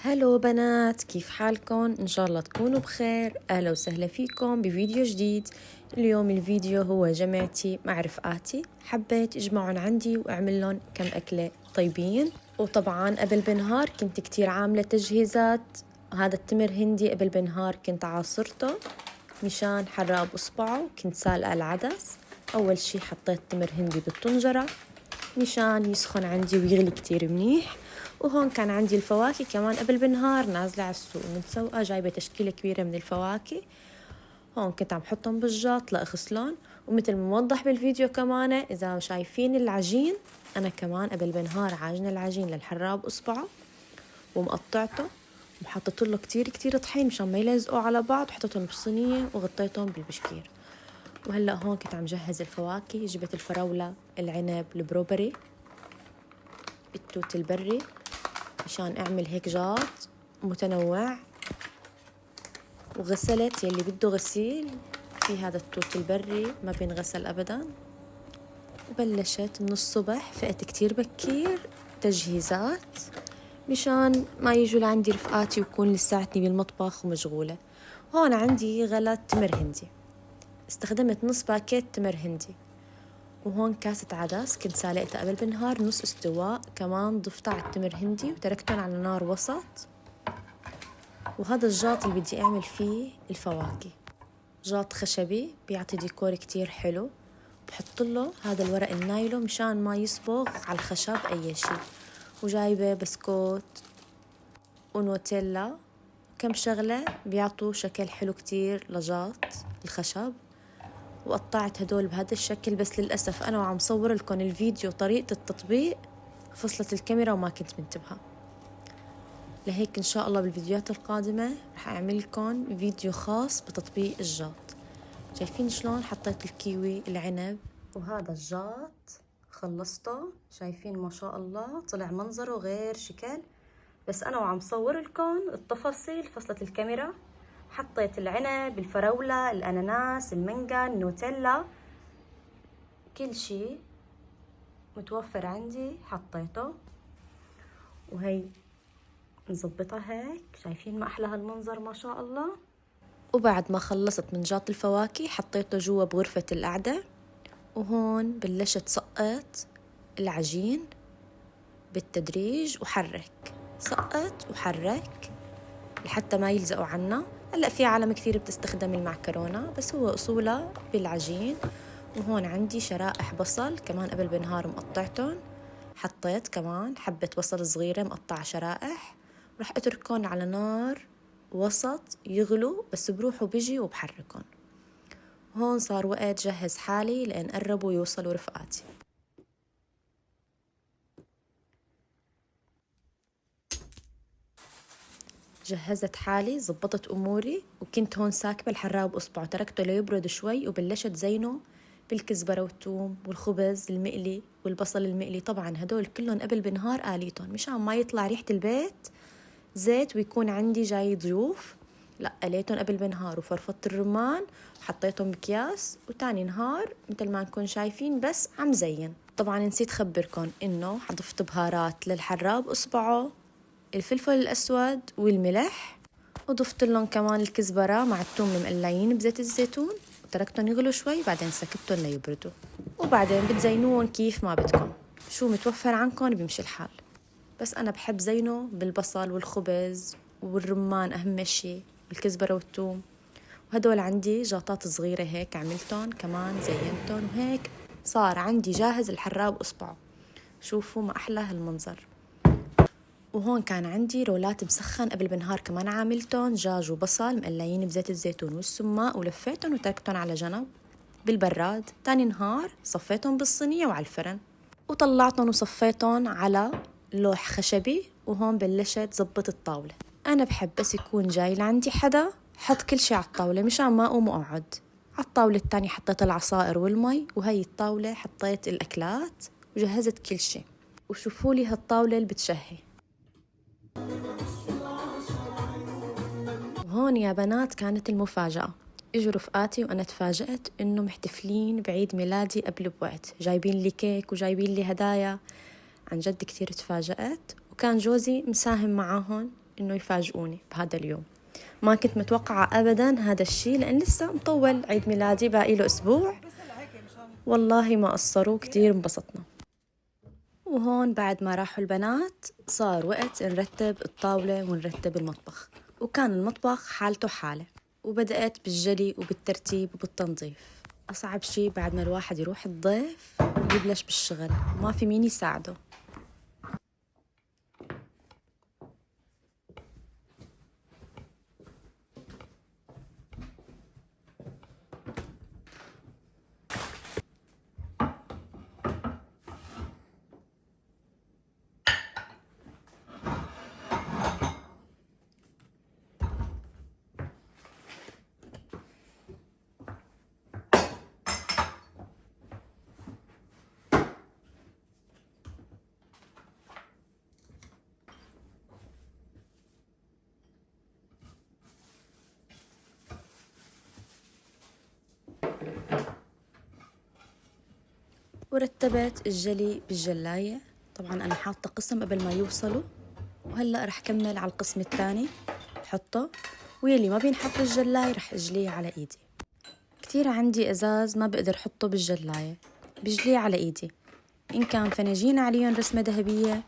هلو بنات، كيف حالكم؟ إن شاء الله تكونوا بخير. أهلا وسهلا فيكم بفيديو جديد. اليوم الفيديو هو جمعتي مع رفقاتي، حبيت اجمعهم عندي واعمل لهم كم أكلة طيبين. وطبعا قبل بنهار كنت كتير عاملة تجهيزات. هذا التمر هندي قبل بنهار كنت عاصرته مشان حراب إصبعه، كنت سالقة العدس. أول شي حطيت تمر هندي بالطنجرة مشان يسخن عندي ويغلي كتير منيح. وهون كان عندي الفواكه كمان قبل بنهار نازلة على السوق متسوقة، جايبة تشكيلة كبيرة من الفواكه. هون كنت عم حطهم بالجاط لأغسلهم. ومثل ما موضح بالفيديو كمان، إذا شايفين العجين، أنا كمان قبل بنهار عاجنة العجين للحراب إصبعه ومقطعته وحطيت له كتير كتير طحين مشان ما يلزقوا على بعض، وحطيتهم بصينية وغطيتهم بالبشكير. وهلأ هون كنت عم جهز الفواكه، جبت الفراولة، العنب، البروبري، التوت البري مشان أعمل هيك جاط متنوع. وغسلت يلي بده غسيل في هذا التوت البري، ما بينغسل أبدا. وبلشت من الصبح، فقت كتير بكير تجهيزات مشان ما يجوا لعندي رفقاتي وكون لساتني بالمطبخ ومشغولة. هون عندي غلت تمر هندي، استخدمت نص باكيت تمر هندي. وهون كاسة عدس كنت سالقتها قبل بنهار نص استواء، كمان ضفتها على التمر هندي وتركتهم على نار وسط. وهذا الجاط اللي بدي أعمل فيه الفواكه، جاط خشبي بيعطي ديكور كتير حلو. بحط له هذا الورق النايلو مشان ما يصبغ على الخشب أي شيء. وجايبة بسكوت ونوتيلا، كم شغلة بيعطوا شكل حلو كتير لجاط الخشب. وقطعت هدول بهذا الشكل، بس للأسف أنا وعم صور لكم الفيديو طريقة التطبيق فصلت الكاميرا وما كنت منتبهة. لهيك إن شاء الله بالفيديوهات القادمة رح أعمل لكم فيديو خاص بتطبيق الجاط. شايفين شلون حطيت الكيوي، العنب، وهذا الجاط خلصته. شايفين ما شاء الله طلع منظره غير شكل، بس أنا وعم صور لكم التفاصيل فصلت الكاميرا. حطيت العنب، الفراولة، الأناناس، المانجا، النوتيلا، كل شي متوفر عندي حطيته. وهي نظبطها هيك، شايفين ما أحلى هالمنظر ما شاء الله. وبعد ما خلصت من جاط الفواكه حطيته جوا بغرفة القعدة. وهون بلشت سقط العجين بالتدريج وحرك، سقط وحرك لحتى ما يلزقوا عنا. هلأ في عالم كثير بتستخدم المعكرونة، بس هو أصولها بالعجين. وهون عندي شرائح بصل كمان قبل بنهار مقطعتهم، حطيت كمان حبة بصل صغيرة مقطعة شرائح. رح أتركهم على نار وسط يغلوا، بس بروحوا بيجي وبحركهم. هون صار وقت جهز حالي لأن قربوا يوصلوا رفقاتي. جهزت حالي، زبطت أموري، وكنت هون ساكبة الحراب إصبعه، تركته ليبرد شوي وبلشت زينه بالكزبرة والثوم والخبز المقلي والبصل المقلي. طبعا هدول كلهم قبل بنهار قاليتهم مشان ما يطلع ريحة البيت زيت ويكون عندي جاي ضيوف. لا، قليتهم قبل بنهار وفرفضت الرمان وحطيتهم بكياس، وتاني نهار مثل ما نكون شايفين بس عم زين. طبعا نسيت خبركم انه حضفت بهارات للحراب إصبعه، الفلفل الأسود والملح، وضفت لهم كمان الكزبرة مع الثوم المقليين بزيت الزيتون، وتركتهم يغلوا شوي بعدين سكبتهم ليبردوا. وبعدين بتزينوهم كيف ما بدكم، شو متوفر عنكم بيمشي الحال. بس أنا بحب زينه بالبصل والخبز والرمان أهم شي، الكزبرة والثوم. وهدول عندي جاطات صغيرة هيك عملتهم كمان زينتهم، وهيك صار عندي جاهز الحراب إصبعه. شوفوا ما أحلى هالمنظر. وهون كان عندي رولات مسخن قبل بنهار كمان عاملتهم، دجاج وبصل مقليين بزيت الزيتون والسماق، ولفيتهم وتركتهم على جنب بالبراد. تاني نهار صفيتهم بالصينية وعلى الفرن، وطلعتهم وصفيتهم على لوح خشبي. وهون بلشت زبط الطاولة. أنا بحب بس يكون جاي لعندي حدا حط كل شي على الطاولة مشان ما أقوم وأقعد. على الطاولة التانية حطيت العصائر والمي، وهي الطاولة حطيت الأكلات وجهزت كل شي. وشوفوا لي هالطاولة اللي بتشهي. وهون يا بنات كانت المفاجأة، اجوا رفقاتي وانا تفاجأت انه محتفلين بعيد ميلادي قبل بوقت، جايبين لي كيك وجايبين لي هدايا. عن جد كتير تفاجأت، وكان جوزي مساهم معاهم إنه يفاجئوني بهذا اليوم. ما كنت متوقعة أبدا هذا الشيء، لأن لسه مطول عيد ميلادي، باقي له أسبوع. والله ما قصروا، كتير انبسطنا. وهون بعد ما راحوا البنات صار وقت نرتب الطاولة ونرتب المطبخ، وكان المطبخ حالته حالة. وبدأت بالجلي وبالترتيب وبالتنظيف. أصعب شي بعد ما الواحد يروح الضيف يبلش بالشغل وما في مين يساعده. ورتبت الجلي بالجلاية. طبعا أنا حاطة قسم قبل ما يوصلوا، وهلأ رح كمل على القسم الثاني حطه، ويلي ما بينحط بالجلاية رح أجليه على إيدي. كتير عندي أزاز ما بقدر حطه بالجلاية، بجليه على إيدي، إن كان فناجين عليهم رسمة ذهبية،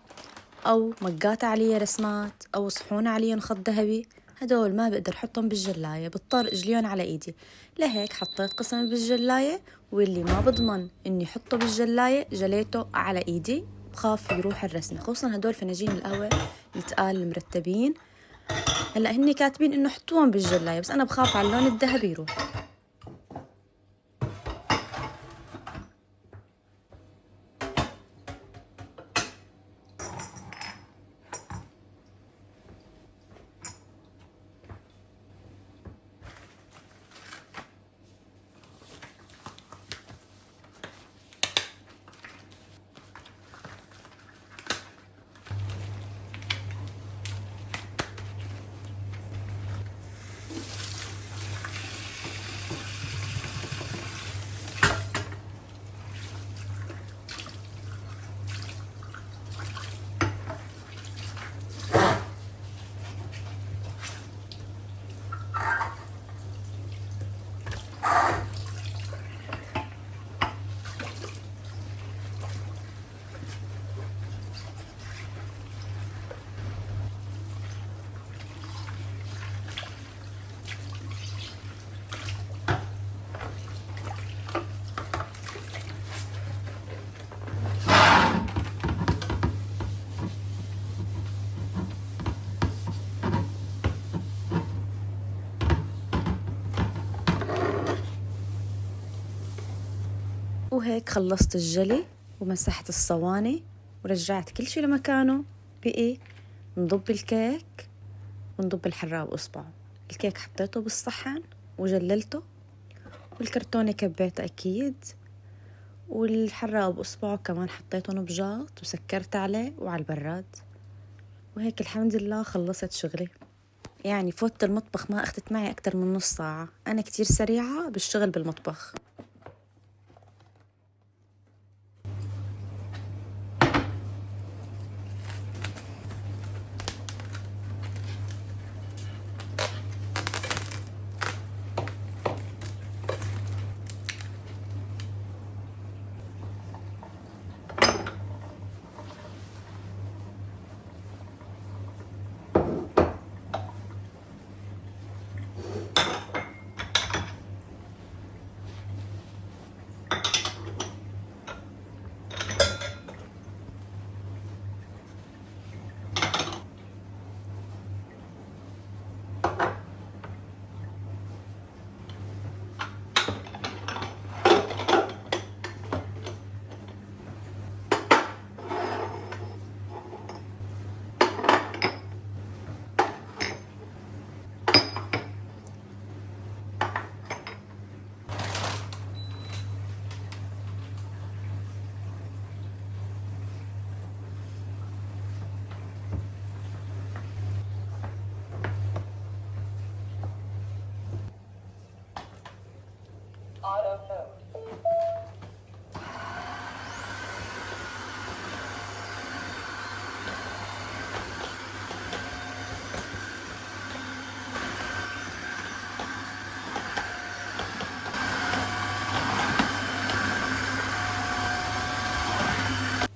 أو مقات عليها رسمات، أو صحون عليهم خط ذهبي، هدول ما بقدر حطهم بالجلاية، بضطر اجليهم على ايدي. لهيك حطيت قسم بالجلاية، واللي ما بضمن اني حطه بالجلاية جليته على ايدي، بخاف يروح الرسمة، خصوصا هدول فناجين القهوة التقال المرتبين. هلا هني كاتبين انه حطوهم بالجلاية، بس انا بخاف على اللون الذهبي يروح. وهيك خلصت الجلي ومسحت الصواني ورجعت كل شي لمكانه. بقي نضب الكيك ونضب الحراق بإصبعه. الكيك حطيته بالصحن وجللته، والكرتونة كبيته أكيد، والحراق بإصبعه كمان حطيته نبجات وسكرت عليه وعلى البراد. وهيك الحمد لله خلصت شغلي. يعني فوت المطبخ ما أخذت معي أكتر من نص ساعة. أنا كتير سريعة بالشغل بالمطبخ.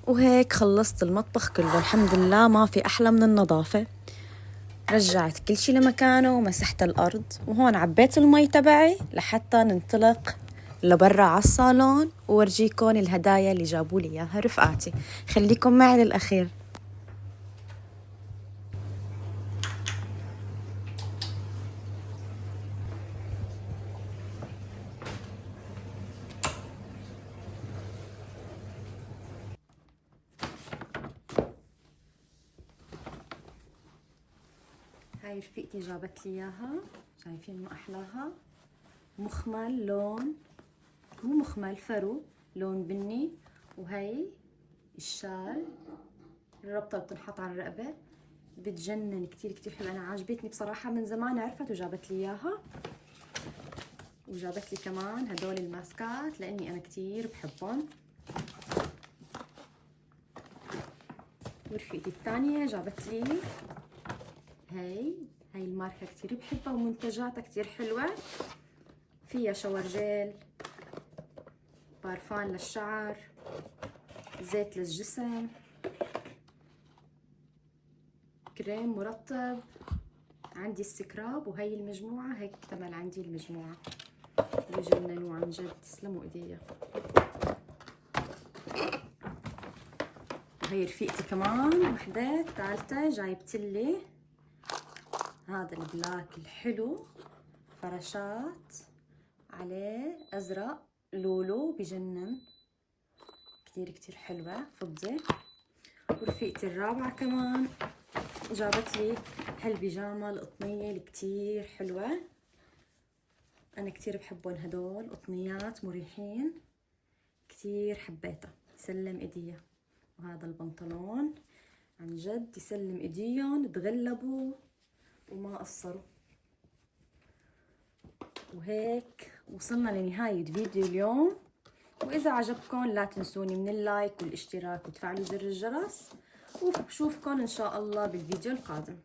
وهيك خلصت المطبخ كله الحمد لله، ما في أحلى من النظافة. رجعت كل شي لمكانه ومسحت الأرض، وهون عبيت المي تبعي لحتى ننطلق لبرا على الصالون وورجيكم الهدايا اللي جابوا لي إياها رفقاتي. خليكم معي للأخير. هاي رفيقتي جابت لي اياها، شايفين ما احلاها؟ مخمل، لون مو مخمل، فرو لون بني. وهي الشال، الربطة بتنحط على الرقبة، بتجنن كتير كتير حلو. انا عجبتني بصراحة، من زمان عرفت وجابت لي اياها. وجابت لي كمان هدول الماسكات لاني انا كتير بحبهم. ورفيقتي الثانية جابت لي هاي الماركة كتير بحبها ومنتجاتها كتير حلوة. فيها شاور جيل، بارفان للشعر، زيت للجسم، كريم مرطب، عندي السكراب. وهي المجموعة هيك اكتمل عندي المجموعة. بجننوا عن جد، تسلموا ايديا. وهي رفيقتي كمان وحدة ثالثة جايبتلي هذا البلاك الحلو، فراشات عليه ازرق لولو، بجنن كتير كتير حلوة، فضي. ورفيقتي الرابعة كمان جابت لي هالبيجامة القطنية اللي كتير حلوة، انا كتير بحبهم هدول، قطنيات مريحين، كتير حبيتها، يسلم ايديها. وهذا البنطلون عن جد يسلم ايديهم، تغلبوا وما قصروا. وهيك وصلنا لنهاية فيديو اليوم. وإذا عجبكم لا تنسوني من اللايك والاشتراك وتفعلوا زر الجرس، وبشوفكم إن شاء الله بالفيديو القادم.